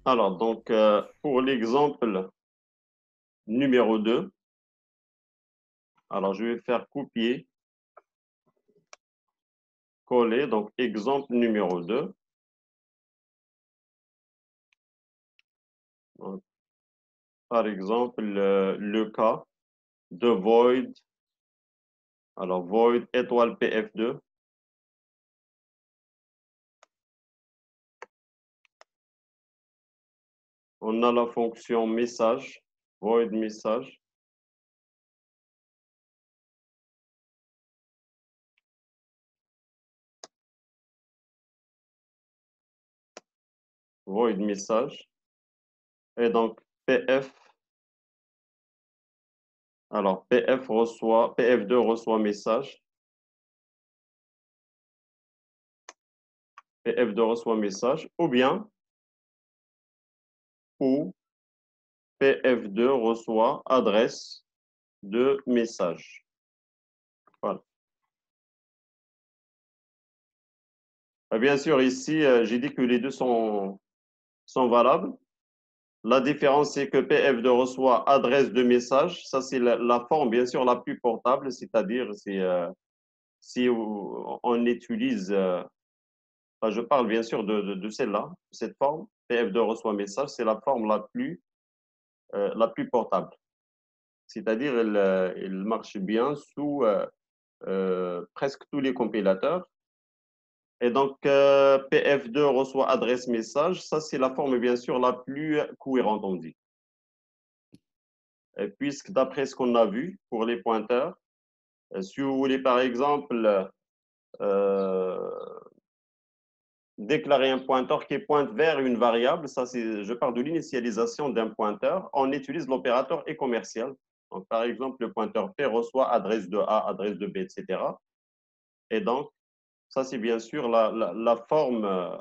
Alors, donc, pour l'exemple numéro 2, alors je vais faire copier, coller. Donc, exemple numéro 2. Donc, par exemple, le cas de void. Alors, void étoile PF2. On a la fonction message, void message. Void message. Et donc, PF, alors PF2 reçoit message. PF2 reçoit message. Ou PF2 reçoit adresse de message. Voilà. Bien sûr, ici, j'ai dit que les deux sont valables. La différence, c'est que PF2 reçoit adresse de message. Ça, c'est la forme, bien sûr, la plus portable, c'est-à-dire si on utilise, enfin, je parle bien sûr de celle-là, cette forme, PF2 reçoit message, c'est la forme la plus portable. C'est-à-dire, elle marche bien sous presque tous les compilateurs. Et donc, PF2 reçoit adresse message. Ça, c'est la forme, bien sûr, la plus cohérente, on dit. Puisque d'après ce qu'on a vu pour les pointeurs, si vous voulez, par exemple, euh, déclarer un pointeur qui pointe vers une variable, ça, je parle de l'initialisation d'un pointeur, on utilise l'opérateur et commercial. Donc, par exemple, le pointeur P reçoit adresse de A, adresse de B, etc. Et donc, ça, c'est bien sûr la forme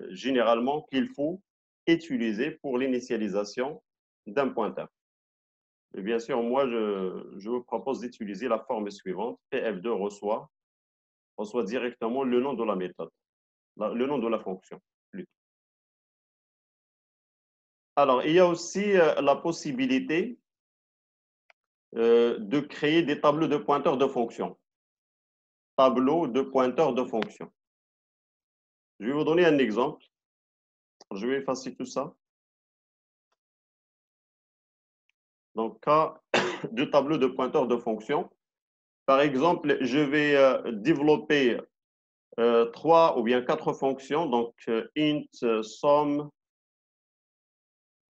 généralement qu'il faut utiliser pour l'initialisation d'un pointeur. Et bien sûr, moi, je vous propose d'utiliser la forme suivante. PF2 reçoit directement le nom de la méthode, le nom de la fonction, plutôt. Alors, il y a aussi la possibilité de créer des tableaux de pointeurs de fonctions. Tableau de pointeurs de fonctions. Je vais vous donner un exemple. Je vais effacer tout ça. Donc, cas de tableau de pointeurs de fonctions. Par exemple, je vais développer trois ou bien quatre fonctions. Donc, int sum,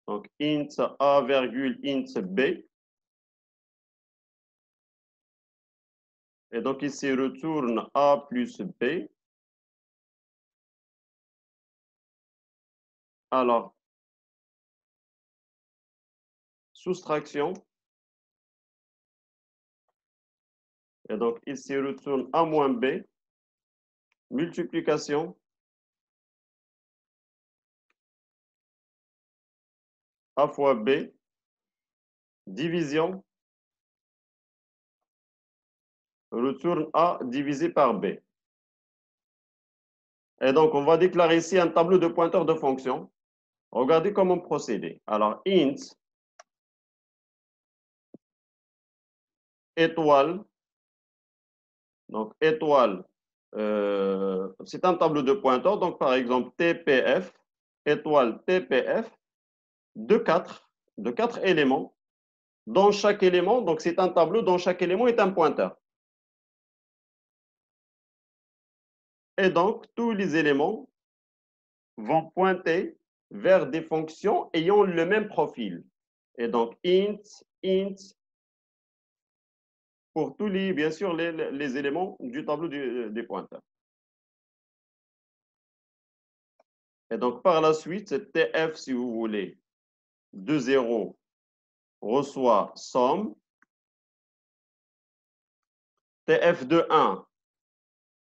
donc int a virgule int b. Et donc, ici, retourne a plus b. Alors, soustraction. Et donc, ici, retourne a moins b. Multiplication. A fois b. Division. Retourne a divisé par b. Et donc, on va déclarer ici un tableau de pointeurs de fonctions. Regardez comment procéder. Alors, int étoile. Donc, étoile, c'est un tableau de pointeurs. Donc, par exemple, TPF, étoile TPF, de quatre éléments. Dans chaque élément, donc c'est un tableau dont chaque élément est un pointeur. Et donc, tous les éléments vont pointer vers des fonctions ayant le même profil. Et donc, int, pour tous les, bien sûr, les éléments du tableau des pointeurs. Et donc, par la suite, TF, si vous voulez, de 0 reçoit somme. TF de 1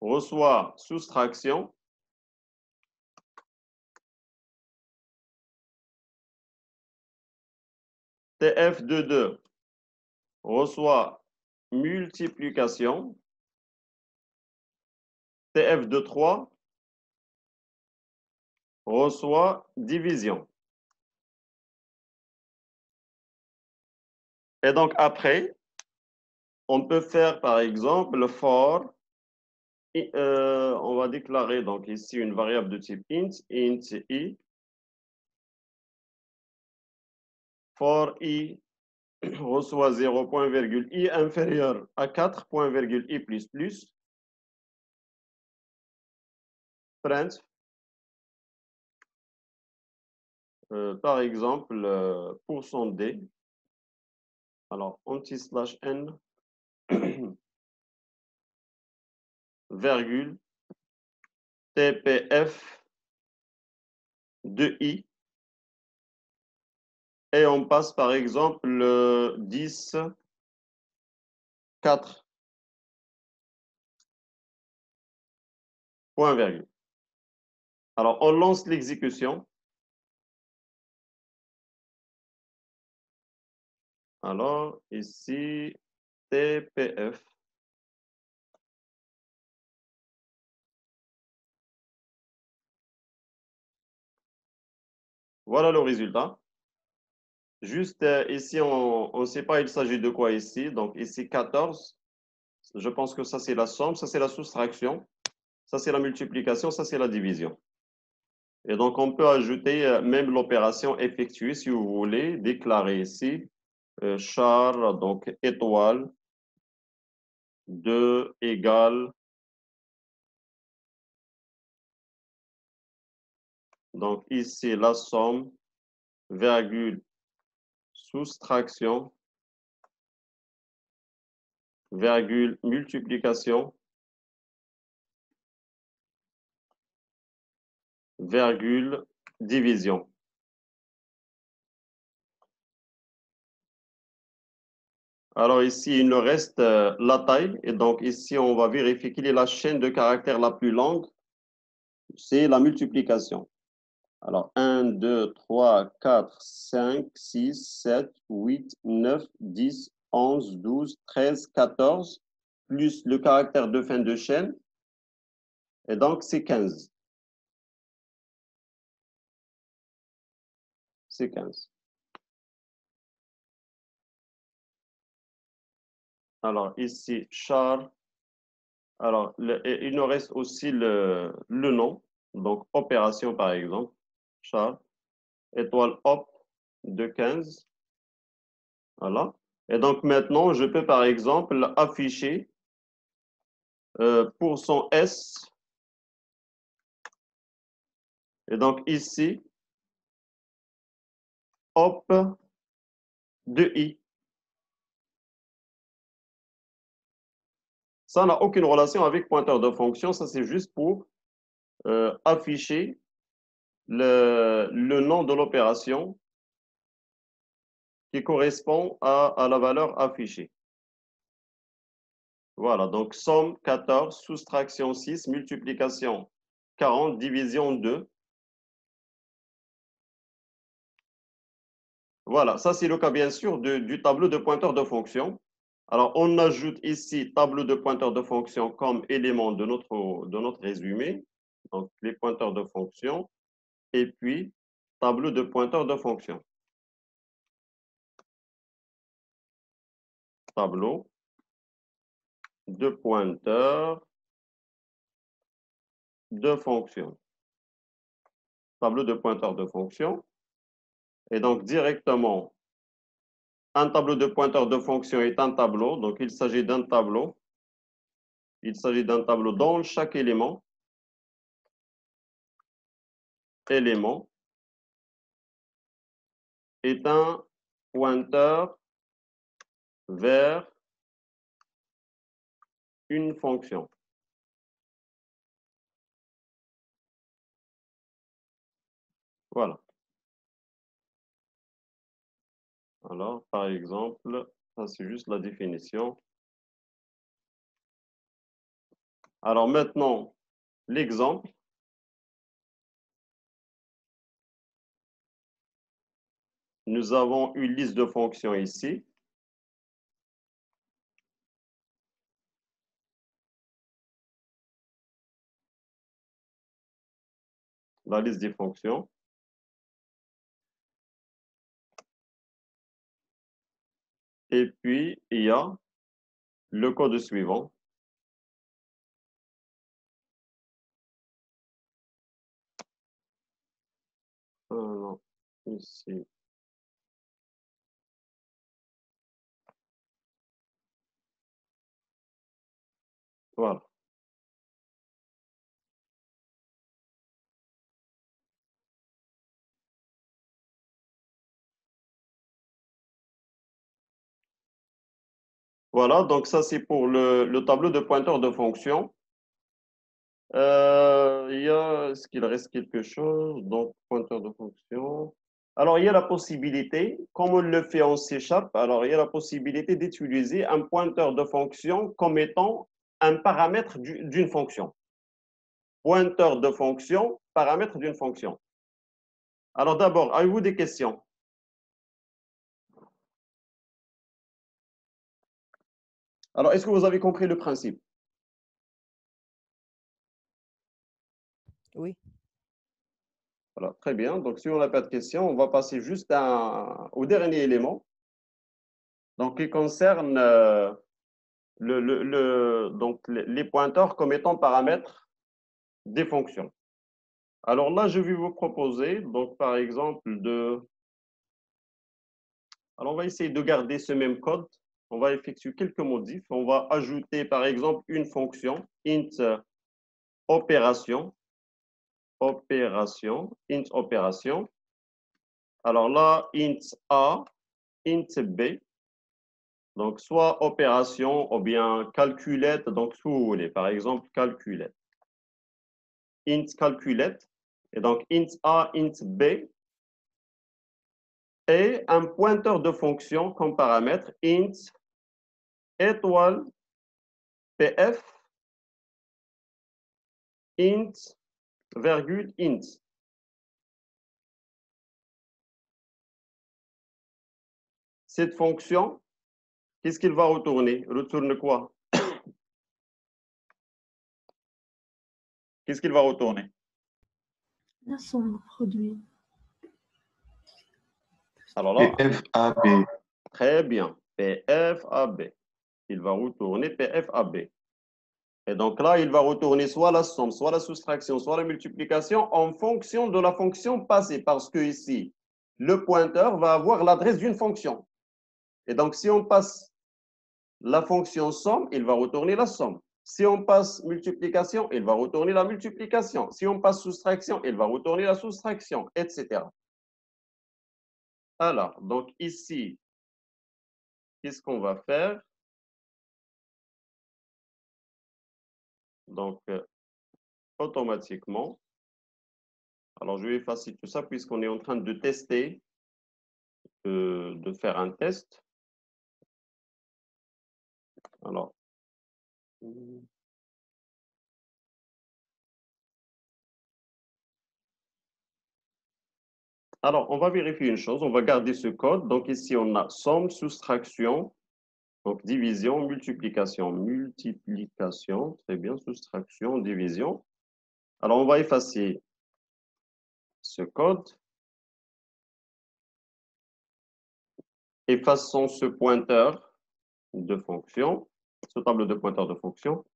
reçoit soustraction. TF de 2 reçoit multiplication. TF de 3 reçoit division. Et donc, après, on peut faire, par exemple, for, on va déclarer donc ici une variable de type int i, for i reçoit 0, point virgule, i inférieur à 4, point virgule, i plus plus, print, par exemple, %d, alors anti/n, virgule, tpf de i, et on passe par exemple 10, 4, point virgule. Alors, on lance l'exécution. Alors, ici, TPF. Voilà le résultat. Juste ici, on ne sait pas il s'agit de quoi ici. Donc, ici, 14. Je pense que ça, c'est la somme. Ça, c'est la soustraction. Ça, c'est la multiplication. Ça, c'est la division. Et donc, on peut ajouter même l'opération effectuée, si vous voulez, déclarer ici, char, donc étoile, 2 égale, donc ici, la somme, virgule, soustraction, virgule, multiplication, virgule, division. Alors ici, il nous reste la taille. Et donc ici, on va vérifier quelle est la chaîne de caractères la plus longue. C'est la multiplication. Alors 1, 2, 3, 4, 5, 6, 7, 8, 9, 10, 11, 12, 13, 14, plus le caractère de fin de chaîne. Et donc, c'est 15. C'est 15. Alors ici, char. Alors, il nous reste aussi le nom. Donc, opération, par exemple. Char. Étoile hop de 15. Voilà. Et donc, maintenant, je peux, par exemple, afficher pour son S. Et donc, ici, hop de I. Ça n'a aucune relation avec pointeur de fonction. Ça, c'est juste pour afficher le nom de l'opération qui correspond à la valeur affichée. Voilà, donc somme 14, soustraction 6, multiplication 40, division 2. Voilà, ça c'est le cas bien sûr du tableau de pointeur de fonction. Alors on ajoute ici tableau de pointeur de fonction comme élément de notre résumé. Donc les pointeurs de fonction et puis tableau de pointeur de fonction. Tableau de pointeur de fonction. Tableau de pointeur de fonction. Et donc directement, un tableau de pointeur de fonction est un tableau. Donc il s'agit d'un tableau. Il s'agit d'un tableau dont chaque élément est un pointeur vers une fonction. Voilà. Alors, par exemple, ça c'est juste la définition. Alors maintenant, l'exemple. Nous avons une liste de fonctions ici. La liste des fonctions. Et puis, il y a le code suivant. Non, ici. Voilà. Voilà, donc ça c'est pour le tableau de pointeur de fonction. Est-ce qu'il reste quelque chose? Donc, pointeur de fonction. Alors, il y a la possibilité, comme on le fait en C#, alors il y a la possibilité d'utiliser un pointeur de fonction comme étant un paramètre d'une fonction. Pointeur de fonction, paramètre d'une fonction. Alors d'abord, avez-vous des questions? Alors, est-ce que vous avez compris le principe? Oui. Voilà, très bien. Donc, si on n'a pas de questions, on va passer juste au dernier élément, donc qui concerne donc les pointeurs comme étant paramètres des fonctions. Alors là, je vais vous proposer, donc par exemple, alors on va essayer de garder ce même code. On va effectuer quelques modifs. On va ajouter par exemple une fonction int opération, int opération. Alors là, int a, int b. Donc soit opération ou bien calculette, donc si vous voulez, par exemple calculette. Int calculette. Et donc int a, int b. Et un pointeur de fonction comme paramètre int étoile pf int virgule int. Cette fonction, qu'est-ce qu'il va retourner? Retourne quoi? Qu'est-ce qu'il va retourner? La somme produit. Alors là, PFAB. très bien. PFAB. Il va retourner PFAB. Et donc là, il va retourner soit la somme, soit la soustraction, soit la multiplication en fonction de la fonction passée. Parce que ici, le pointeur va avoir l'adresse d'une fonction. Et donc, si on passe la fonction somme, il va retourner la somme. Si on passe multiplication, il va retourner la multiplication. Si on passe soustraction, il va retourner la soustraction, etc. Alors, donc ici, qu'est-ce qu'on va faire? Donc, automatiquement, alors je vais effacer tout ça puisqu'on est en train de tester, de faire un test. Alors, on va vérifier une chose, on va garder ce code. Donc ici, on a somme, soustraction, donc division, multiplication, très bien, soustraction, division. Alors, on va effacer ce code. Effaçons ce pointeur de fonction, ce tableau de pointeur de fonction.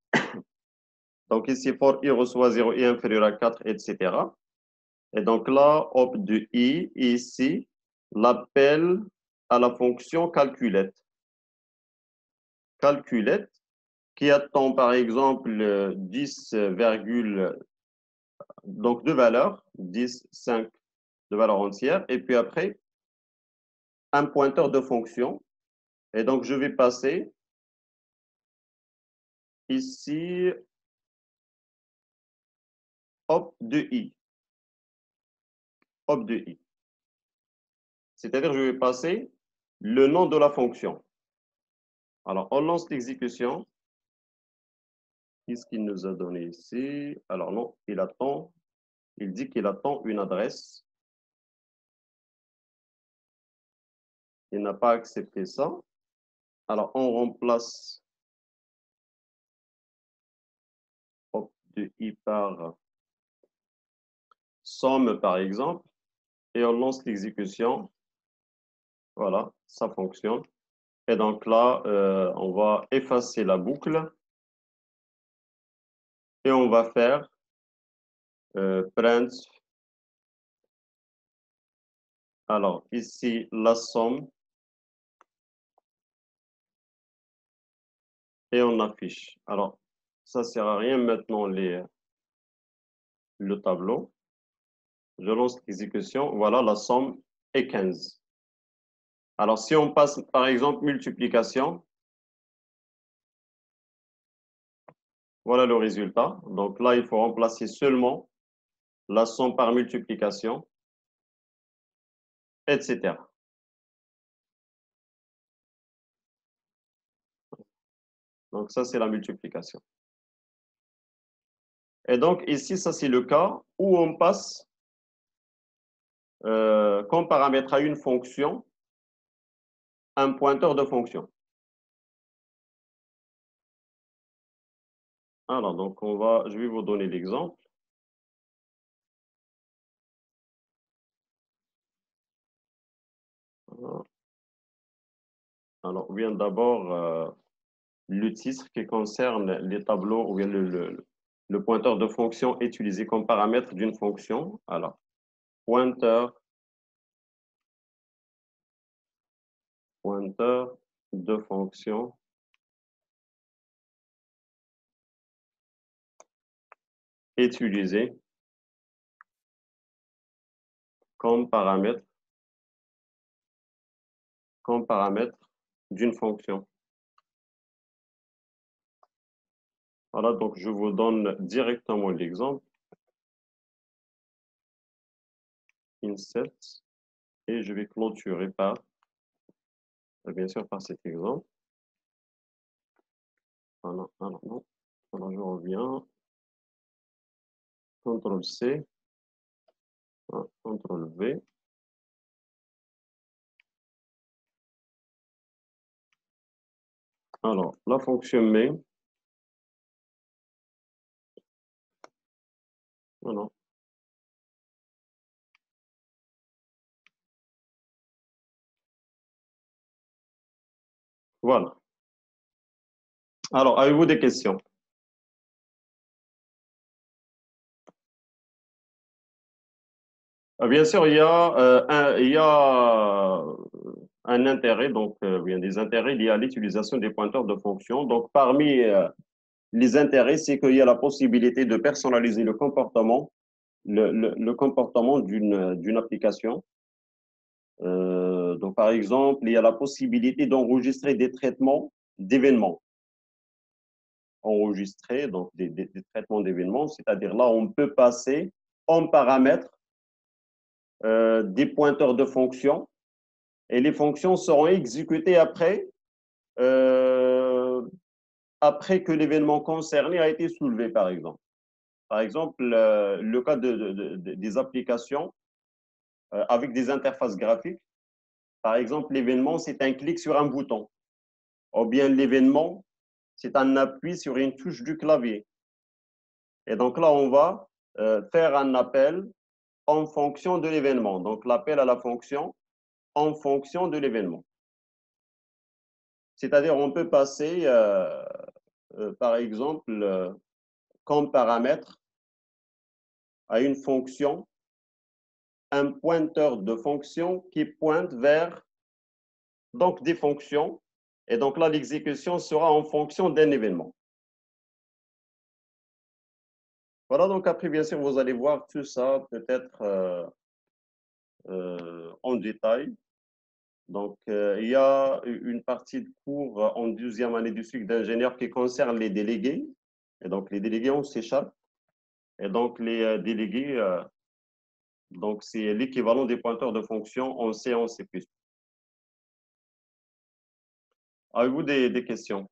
Donc ici, for i reçoit 0 et inférieur à 4, etc. Et donc là, op de i, ici, l'appel à la fonction calculette. Calculette, qui attend par exemple 10, donc deux valeurs, 10, 5 de valeur entière, et puis après, un pointeur de fonction. Et donc, je vais passer ici, op de i. Op de i. C'est-à-dire, je vais passer le nom de la fonction. Alors, on lance l'exécution. Qu'est-ce qu'il nous a donné ici? Alors non, il dit qu'il attend une adresse. Il n'a pas accepté ça. Alors, on remplace op de i par somme, par exemple, et on lance l'exécution. Voilà, ça fonctionne. Et donc là, on va effacer la boucle et on va faire print. Alors, ici, la somme et on affiche. Alors, ça ne sert à rien maintenant le tableau. Je lance l'exécution. Voilà, la somme est 15. Alors, si on passe, par exemple, multiplication, voilà le résultat. Donc là, il faut remplacer seulement la somme par multiplication, etc. Donc ça, c'est la multiplication. Et donc ici, ça, c'est le cas où on passe comme paramètre à une fonction un pointeur de fonction. Alors, donc je vais vous donner l'exemple. Alors, bien d'abord le titre qui concerne les tableaux ou bien le pointeur de fonction utilisé comme paramètre d'une fonction. Alors, pointeur de fonction utilisé comme paramètre d'une fonction. Voilà, donc je vous donne directement l'exemple. Insert. Et je vais clôturer bien sûr, par cet exemple. Voilà, alors non. Alors je reviens. CTRL-C. CTRL-V. Alors, la fonction main. Voilà. Voilà. Alors, avez-vous des questions? Bien sûr, il y a un intérêt, donc bien des intérêts liés à l'utilisation des pointeurs de fonction. Donc, parmi les intérêts, c'est qu'il y a la possibilité de personnaliser le comportement, le comportement d'une application. Donc, par exemple, il y a la possibilité d'enregistrer des traitements d'événements. Enregistrer donc des traitements d'événements, c'est-à-dire là, on peut passer en paramètre des pointeurs de fonction et les fonctions seront exécutées après que l'événement concerné a été soulevé, par exemple. Par exemple, le cas des applications avec des interfaces graphiques. Par exemple, l'événement, c'est un clic sur un bouton. Ou bien l'événement, c'est un appui sur une touche du clavier. Et donc là, on va faire un appel en fonction de l'événement. Donc l'appel à la fonction en fonction de l'événement. C'est-à-dire, on peut passer, par exemple, comme paramètre à une fonction un pointeur de fonction qui pointe vers donc des fonctions. Et donc là, l'exécution sera en fonction d'un événement. Voilà, donc après, bien sûr, vous allez voir tout ça peut-être en détail. Donc, il y a une partie de cours en 12e année du cycle d'ingénieur qui concerne les délégués. Et donc, les délégués en C#. Et donc, les délégués, donc c'est l'équivalent des pointeurs de fonction en C et en C++. Avez-vous des questions?